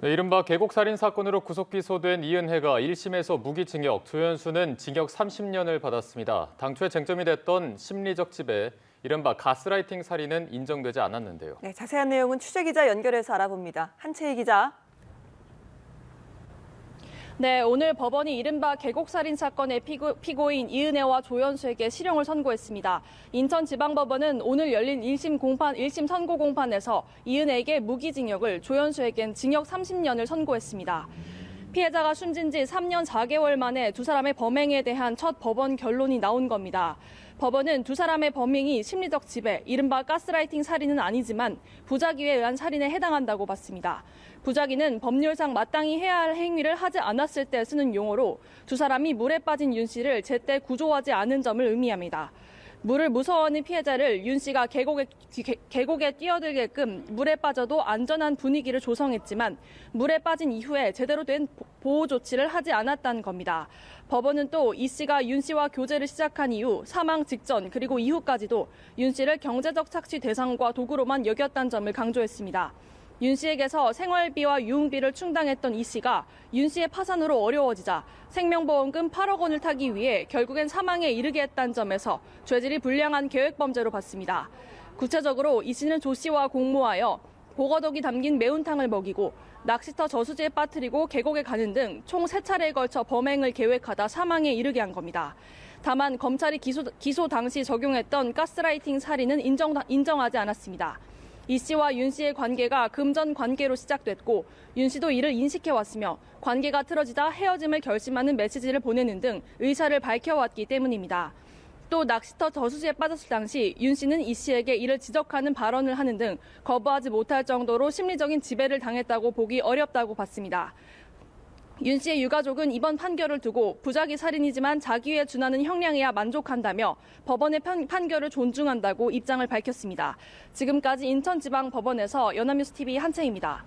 네, 이른바 계곡살인 사건으로 구속 기소된 이은혜가 1심에서 무기징역, 조연수는 징역 30년을 받았습니다. 당초에 쟁점이 됐던 심리적 지배, 이른바 가스라이팅 살인은 인정되지 않았는데요. 네, 자세한 내용은 취재기자 연결해서 알아봅니다. 한채희 기자. 네, 오늘 법원이 이른바 계곡살인 사건의 피고인 이은혜와 조연수에게 실형을 선고했습니다. 인천지방법원은 오늘 열린 1심 선고 공판에서 이은혜에게 무기징역을, 조연수에겐 징역 30년을 선고했습니다. 피해자가 숨진 지 3년 4개월 만에 두 사람의 범행에 대한 첫 법원 결론이 나온 겁니다. 법원은 두 사람의 범행이 심리적 지배, 이른바 가스라이팅 살인은 아니지만 부작위에 의한 살인에 해당한다고 봤습니다. 부작위는 법률상 마땅히 해야 할 행위를 하지 않았을 때 쓰는 용어로 두 사람이 물에 빠진 윤 씨를 제때 구조하지 않은 점을 의미합니다. 물을 무서워하는 피해자를 윤 씨가 계곡에 뛰어들게끔 물에 빠져도 안전한 분위기를 조성했지만 물에 빠진 이후에 제대로 된 보호 조치를 하지 않았다는 겁니다. 법원은 또 이 씨가 윤 씨와 교제를 시작한 이후 사망 직전 그리고 이후까지도 윤 씨를 경제적 착취 대상과 도구로만 여겼다는 점을 강조했습니다. 윤 씨에게서 생활비와 유흥비를 충당했던 이 씨가 윤 씨의 파산으로 어려워지자 생명보험금 8억 원을 타기 위해 결국엔 사망에 이르게 했다는 점에서 죄질이 불량한 계획범죄로 봤습니다. 구체적으로 이 씨는 조 씨와 공모하여 보거독이 담긴 매운탕을 먹이고 낚시터 저수지에 빠뜨리고 계곡에 가는 등 총 3차례에 걸쳐 범행을 계획하다 사망에 이르게 한 겁니다. 다만 검찰이 기소 당시 적용했던 가스라이팅 살인은 인정하지 않았습니다. 이 씨와 윤 씨의 관계가 금전 관계로 시작됐고 윤 씨도 이를 인식해왔으며 관계가 틀어지다 헤어짐을 결심하는 메시지를 보내는 등 의사를 밝혀왔기 때문입니다. 또 낚시터 저수지에 빠졌을 당시 윤 씨는 이 씨에게 이를 지적하는 발언을 하는 등 거부하지 못할 정도로 심리적인 지배를 당했다고 보기 어렵다고 봤습니다. 윤 씨의 유가족은 이번 판결을 두고 부작위 살인이지만 자기에 준하는 형량이야 만족한다며 법원의 판결을 존중한다고 입장을 밝혔습니다. 지금까지 인천지방법원에서 연합뉴스TV 한채입니다.